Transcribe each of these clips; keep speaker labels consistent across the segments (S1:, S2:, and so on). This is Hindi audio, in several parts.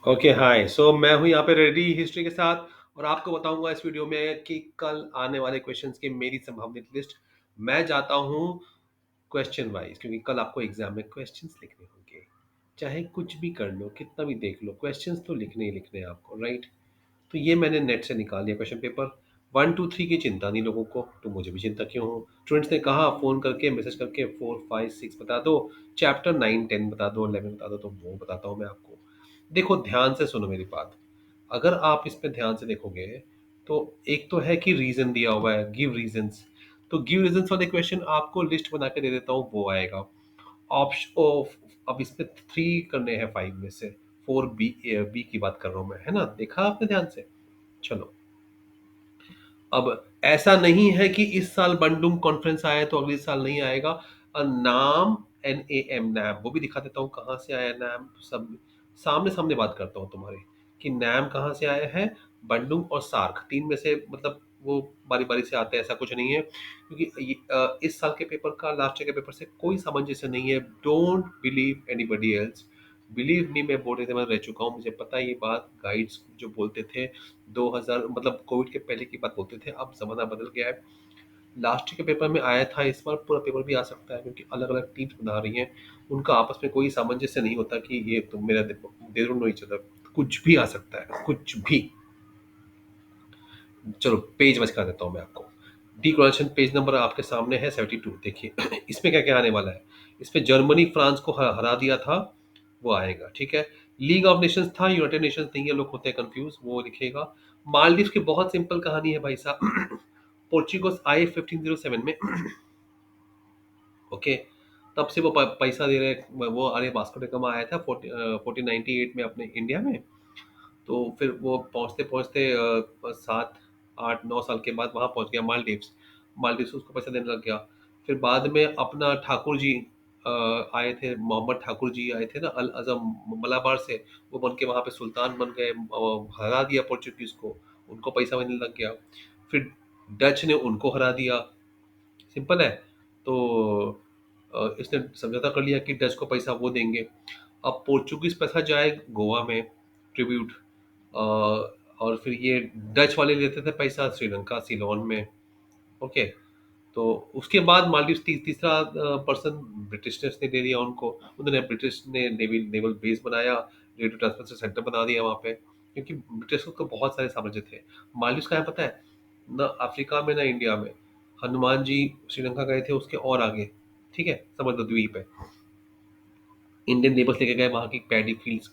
S1: ओके हाय सो मैं हूँ यहाँ पे रेडी हिस्ट्री के साथ और आपको बताऊंगा इस वीडियो में कि कल आने वाले क्वेश्चंस की मेरी संभावित लिस्ट। मैं जाता हूँ क्वेश्चन वाइज क्योंकि कल आपको एग्जाम में क्वेश्चंस लिखने होंगे। चाहे कुछ भी कर लो, कितना भी देख लो, क्वेश्चंस तो लिखने ही लिखने हैं आपको, राइट? तो ये मैंने नेट से निकाल लिया क्वेश्चन पेपर। 1 2 3 की चिंता नहीं लोगों को, तो मुझे भी चिंता क्यों हो। स्टूडेंट्स ने कहा फोन करके मैसेज करके 4 5 6 बता दो, चैप्टर 9 10 बता दो, 11 बता दो, तो वो बताता हूँ मैं आपको। देखो ध्यान से सुनो मेरी बात। अगर आप इस पे ध्यान से देखोगे तो एक तो है कि रीजन दिया हुआ है, गिव रीजंस। तो गिव रीजंस वाले क्वेश्चन आपको लिस्ट बना के दे देता हूँ, वो आएगा। ऑप्शन ऑफ, अब इसमें 3 करने हैं 5 में से। 4 बी, बी की बात कर रहा हूँ मैं, है ना? देखा आपने ध्यान से? चलो, अब ऐसा नहीं है कि इस साल बंडुम कॉन्फ्रेंस आया है तो अगले साल नहीं आएगा। नाम, NAM, नैम, वो भी दिखा देता हूँ कहाँ से आया नैम। सब सामने सामने बात करता हूँ तुम्हारे कि नैम कहाँ से आया है। बंडुम और सार्क, तीन में से, मतलब वो बारी बारी से आते हैं, ऐसा कुछ नहीं है। क्योंकि इस साल के पेपर का लास्ट ईयर के पेपर से कोई सामंजस्य नहीं है। Don't believe anybody else, believe me. मैं बोर्ड एग्जाम में रह चुका हूँ, मुझे पता है ये बात। गाइड्स जो बोलते थे 2000, मतलब कोविड के पहले की बात बोलते थे, अब ज़माना बदल गया है। लास्ट के पेपर में आया था, इस बार पूरा पेपर भी आ सकता है क्योंकि अलग अलग टीम्स बना रही हैं। उनका आपस में कोई सामंजस्य नहीं होता कि ये तुम मेरा देखो, दे दो नो ईच अदर। कुछ भी आ सकता है, कुछ भी। चलो पेज वाइज करा देता हूँ मैं आपको। डिक्लोरेशन पेज नंबर आपके सामने है 72। देखिए इसमें क्या क्या आने वाला है। इसमें जर्मनी फ्रांस को हरा दिया था, वो आएगा, ठीक है। लीग ऑफ नेशंस था, यूनाइटेड नेशंस नहीं है, लोग होते हैं कंफ्यूज, वो लिखेगा। मालदीव की बहुत सिंपल कहानी है भाई साहब। पोर्चुगल्स आए 1507 में। ओके, तब से वो पैसा दे रहे। वो अरे वास्को ड गामा आया था 1498 में अपने इंडिया में। तो फिर वो पहुंचते पहुंचते 7 8 9 साल के बाद वहां पहुंच गया मालदीव्स। मालदीव्स से उसको पैसा देने लग गया। फिर बाद में अपना ठाकुर जी आए थे, मोहम्मद ठाकुर जी आए थे ना, अल अजम मलाबार से। वो बन के वहां पे सुल्तान बन गए, हरा दिया पोर्चुगीज को। उनको पैसा मिलने लग गया। फिर डच ने उनको हरा दिया। सिंपल है। तो इसने समझौता कर लिया कि डच को पैसा वो देंगे। अब पोर्चुगीज पैसा जाए गोवा में, ट्रिब्यूट। और फिर ये डच वाले लेते थे पैसा श्रीलंका सिलोन में। ओके, तो उसके बाद मालदीव तीसरा पर्सन ब्रिटिश ने दे दिया उनको। उन्होंने, ब्रिटिश ने नेवल बेस बनाया, रेडियो ट्रांसफर सेंटर बना दिया वहाँ पे, क्योंकि ब्रिटिश को तो बहुत सारे साम्राज्य थे। मालदीव का है पता है, ना अफ्रीका में ना इंडिया में। हनुमान जी श्रीलंका गए थे, उसके और आगे, ठीक है, समुद्र द्वीप है। इंडियन लेबर्स लेके गए वहाँ की पैडी फील्ड्स,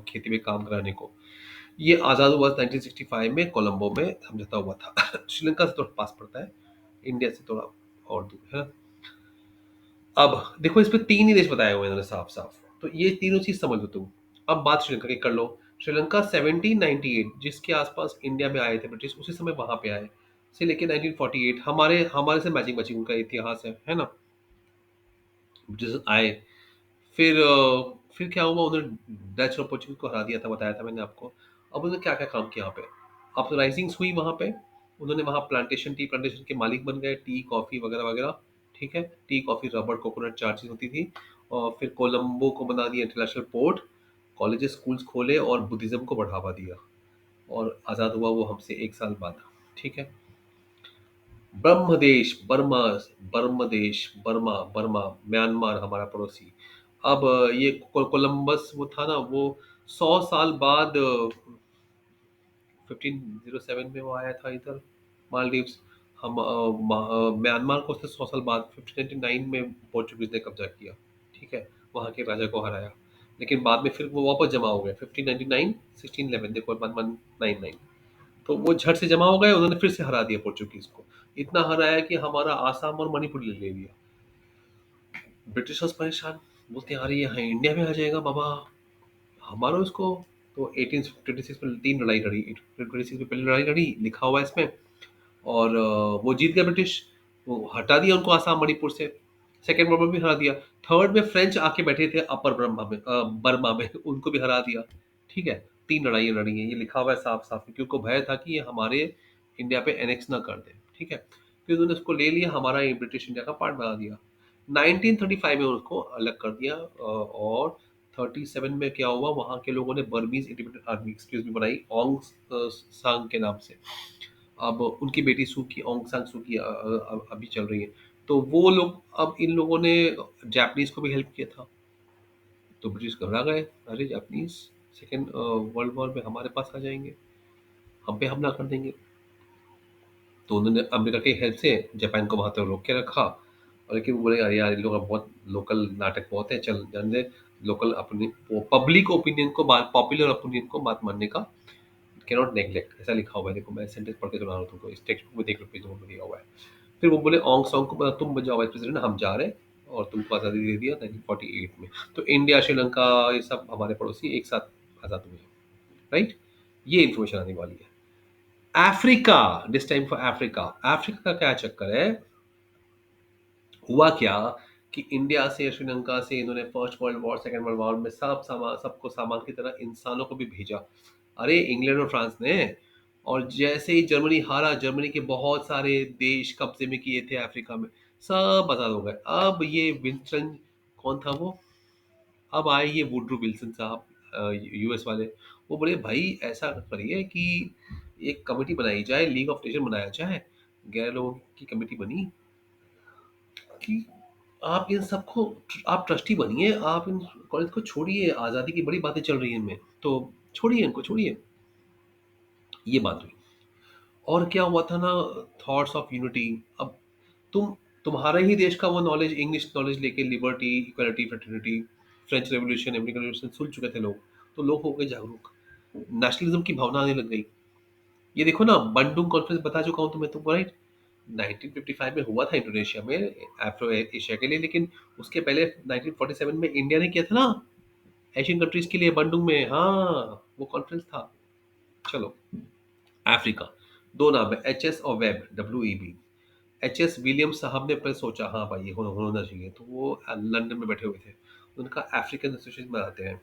S1: खेती में काम कराने को। ये आज़ाद हुआ 1965 में, कोलंबो में समझौता हुआ था। श्रीलंका से थोड़ा पास पड़ता है, इंडिया से थोड़ा और दूर है। अब देखो, इस पे तीन ही देश बताए हुए हैं इन्होंने साफ साफ, तो ये तीनों चीज समझ लो तुम। अब बात श्रीलंका की कर लो। श्रीलंका 1798 जिसके आसपास इंडिया में आए थे ब्रिटिश, उसी समय वहां पे आए, से लेके 1948। हमारे हमारे से मैचिंग मैचिंग उनका इतिहास है ना। ब्रिटिश आए, फिर क्या हुआ, उन्होंने डच और पोर्चुगीज को हरा दिया था, बताया था मैंने आपको। अब उन्होंने क्या क्या काम किया यहाँ पे। अपराइजिंग्स हुई वहाँ पे। उन्होंने वहाँ प्लांटेशन, टी प्लांटेशन के मालिक बन गए, टी कॉफ़ी वगैरह वगैरह, ठीक है। टी कॉफ़ी रबर कोकोनट चार चीज़ होती थी। और फिर कोलंबो को बना दिया इंटरनेशनल पोर्ट। कॉलेजेस स्कूल्स खोले और बुद्धिज़्म को बढ़ावा दिया। और आज़ाद हुआ वो हमसे 1 साल बाद, ठीक है। ब्रह्मदेश, बर्मा, बर्म देश, बर्मा, बर्मा, म्यांमार हमारा पड़ोसी। अब ये कोलंबस वो था ना, वो 100 साल बाद 1507 में वो आया था इधर मालदीव्स। हम म्यांमार को उसने 100 साल बाद 1599 में पोर्चुगीज ने कब्जा किया, ठीक है। वहाँ के राजा को हराया। लेकिन बाद में फिर वो वापस जमा हो गए 1599 1611, देखो 1199। तो वो झट से जमा हो गए, उन्होंने फिर से हरा दिया पोर्चुगीज को। इतना हराया कि हमारा आसाम और मणिपुर ले लिया। ब्रिटिशर्स परेशान, बोलते अरे यहाँ इंडिया में आ जाएगा बाबा, हमारा उसको। तो 1826 में 3 लड़ाई लड़ी, 1826 में पहली लड़ाई लड़ी, लिखा हुआ है इसमें। और वो जीत गया ब्रिटिश। वो हटा दिया उनको आसाम मणिपुर से। सेकेंड वर्ल्ड वॉर भी हरा दिया। थर्ड में फ्रेंच आके बैठे थे अपर ब्रह्मा में, बर्मा में, उनको भी हरा दिया, ठीक है। 3 लड़ाइयाँ लड़ी हैं, ये लिखा हुआ है साफ साफ, क्योंकि उनको भय था कि ये हमारे इंडिया पे एनेक्स ना कर दे, ठीक है। फिर उन्होंने उसको ले लिया, हमारा ब्रिटिश इंडिया का पार्ट बना दिया। 1935 में उसको अलग कर दिया, और 1937 में क्या हुआ, वहाँ के लोगों ने Burmese independent army excuse me बनाई ऑंग सांग के नाम से। अब उनकी बेटी सू की, ऑन्ग सान सू की अभी चल रही है। तो वो लोग, अब इन लोगों ने जापानीज़ को भी हेल्प किया था। तो ब्रिटिश घबरा गए, अरे जापानीज़ सेकंड वर्ल्ड वॉर में हमारे पास आ जाएँगे, हम पे हमला कर देंगे। तो उन्होंने अमेरिका की हेल्प से जापान को वहाँ तक रोक के रखा। और लेकिन वो बोले, अरे यार इन लोगों का बहुत लोकल नाटक बहुत है, चल जाने दे। लोकल अपनी पब्लिक ओपिनियन को, बात पॉपुलर ओपिनियन को बात मानने का कैनॉट नेग्लेक्ट, ऐसा लिखा हुआ है। देखो मैं सेंटेंस पढ़ के सुना रहा हूँ तुमको, इस टेक्स्ट बुक में देख लो, पेज नंबर में दिया हुआ है। फिर वो बोले ऑन्ग सॉन्ग को बोला, तुम बन जाओ वाइस प्रेसिडेंट, हम जा रहे हैं। और तुमको आज़ादी दे दिया 1948 में। तो इंडिया, श्रीलंका, ये सब हमारे पड़ोसी एक साथ आज़ाद हुए, राइट। ये इन्फॉर्मेशन आने वाली है। Africa, this time for Africa. Africa का क्या चक्कर है, हुआ क्या कि इंडिया से, श्रीलंका से इन्होंने first world war, second world war में सब सामान, सबको सामान की तरह इंसानों को भी भेजा। अरे इंग्लैंड और फ्रांस ने। और जैसे ही जर्मनी हारा, जर्मनी के बहुत सारे देश कब्जे में किए थे अफ्रीका में, सब आजाद हो गए। अब ये विंस्टन, कौन था वो, अब आए ये वुडरू विल्सन साहब, यूएस वाले। वो बोले भाई ऐसा करिए कि एक कमेटी बनाई जाए, लीग ऑफ नेशन बनाया जाए। 11 लोगों की कमेटी बनी कि आप इन सबको, आप ट्रस्टी बनिए, आप इन कॉलेज को छोड़िए, आज़ादी की बड़ी बातें चल रही हैं इनमें, तो छोड़िए इनको, छोड़िए। ये बात हुई। और क्या हुआ था ना, थॉट्स ऑफ यूनिटी। अब तुम, तुम्हारा ही देश का वो नॉलेज, इंग्लिश नॉलेज लेके liberty, equality, fraternity, French revolution, American revolution सुन चुके थे लोग। तो लोग हो गए जागरूक, नेशनलिज्म की भावना आने लग गई। ये देखो ना, बंडुंग कॉन्फ्रेंस बता चुका हूँ तुम्हें, तुमको राइट। 1955 में हुआ था इंडोनेशिया में, अफ्रो एशिया के लिए। लेकिन उसके पहले 1947 में इंडिया ने किया था ना, एशियन कंट्रीज के लिए बंडुंग में, हाँ वो कॉन्फ्रेंस था। चलो, अफ्रीका, दो नाम है, एच एस और web, WEB। H Ace Williams साहब ने पहले सोचा, हाँ भाई ये होना चाहिए, तो वो लंदन में बैठे हुए थे। उनका अफ्रीकन एसोसिएशन बनाते हैं।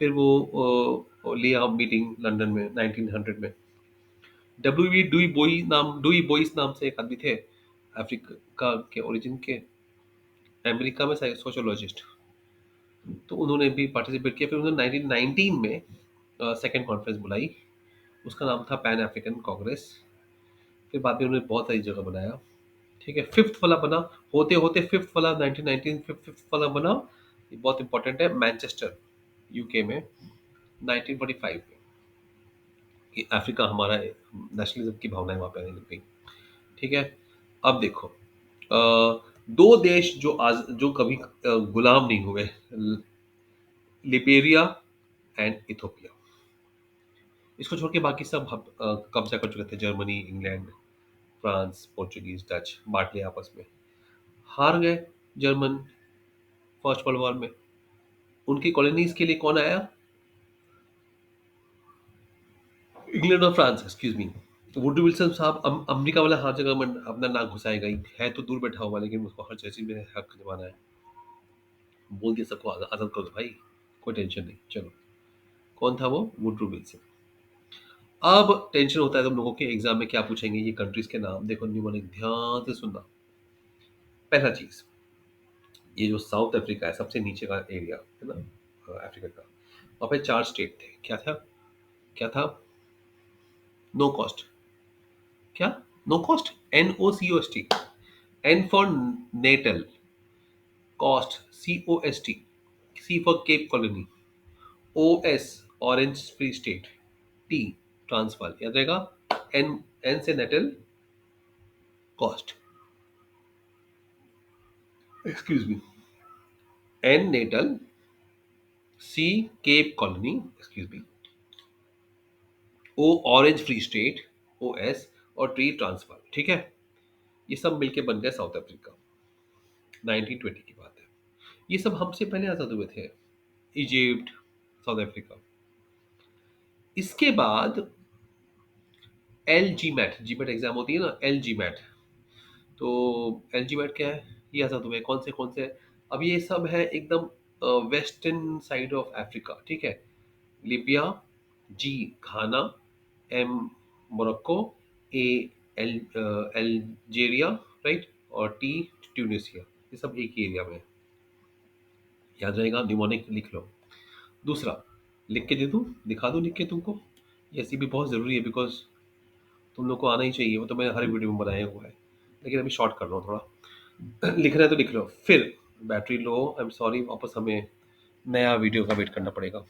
S1: फिर वो लिया मीटिंग लंदन में 1900 में। WB डुई बोइस नाम से एक आदमी थे, अफ्रीका के ओरिजिन के, अमेरिका में सोशोलॉजिस्ट। तो उन्होंने भी पार्टिसिपेट किया। फिर उन्होंने 1919 में सेकेंड कॉन्फ्रेंस बुलाई, उसका नाम था पैन अफ्रीकन कांग्रेस। फिर बाद में उन्होंने बहुत सारी जगह बनाया, ठीक है। फिफ्थ वाला बना, होते होते फिफ्थ वाला 1919 फिफ्थ वाला बना, ये बहुत इंपॉर्टेंट है, मैनचेस्टर, यूके में, 1945 में। कि अफ्रीका हमारा नेशनलिज्म की भावनाएं वहां पे आने लग गई, ठीक है। अब देखो, दो देश जो आज, जो कभी गुलाम नहीं हुए, लिबेरिया एंड इथोपिया। इसको छोड़ के बाकी सब कब्जा कर चुके थे, Germany, England, France, Portuguese, Dutch, बांट लिया आपस में। हार गए जर्मन फर्स्ट वर्ल्ड वॉर में। उनकी कॉलोनीज के लिए कौन आया, इंग्लैंड और France, excuse me. Woodrow Wilson साहब, अमेरिका वाला हर जगह में अपना नाक घुसाएगा ही, है तो दूर बैठा हुआ, लेकिन उसको हर चीज में हक जमाना है। बोल दिया सबको आजाद कर दो भाई, कोई टेंशन नहीं, चलो। कौन था वो, वुडरो विल्सन। अब टेंशन होता है तुम लोगों के एग्जाम में क्या पूछेंगे, ये कंट्रीज के नाम देखो, न्यूमोनिक ध्यान से सुनना। पहला चीज, ये जो साउथ अफ्रीका है, सबसे नीचे का एरिया है ना अफ्रीका का, वहाँ पे 4 स्टेट थे, क्या था, क्या था, नो कॉस्ट, क्या, no cost, NOCOST, N for Natal, cost COST, C for Cape Colony, OS Orange Free State, T Transvaal, याद रहेगा। एन से Natal, cost, excuse me, N Natal, C Cape Colony, excuse me, O Orange Free State, OS, और T ट्रांसफार, ठीक है। ये सब मिलके बन गया साउथ अफ्रीका, 1920 की बात है। ये सब हमसे पहले आजाद हुए थे, इजिप्ट, साउथ अफ्रीका। इसके बाद LGMAT, जीमेट एग्जाम होती है ना, LGMAT। तो LGMAT क्या है, ये आजाद हुए कौन से, अब ये सब है एकदम वेस्टर्न साइड ऑफ अफ्रीका, ठीक है। Libya, G Ghana, M Morocco, A Algeria, right, और T ट्यूनिसिया। ये सब एक ही एरिया में है। याद रहेगा, निमोनिक लिख लो। दूसरा, लिख के दे दूँ, दिखा दूँ लिख के तुमको? ये ऐसी भी बहुत ज़रूरी है, बिकॉज़ तुम लोग को आना ही चाहिए, वो तो मैंने हर वीडियो में बनाया हुआ है। लेकिन अभी शॉर्ट कर रहा हूँ थोड़ा। लिखना है तो लिख लो। फिर battery low, I am sorry, वापस हमें नया वीडियो का वेट करना पड़ेगा।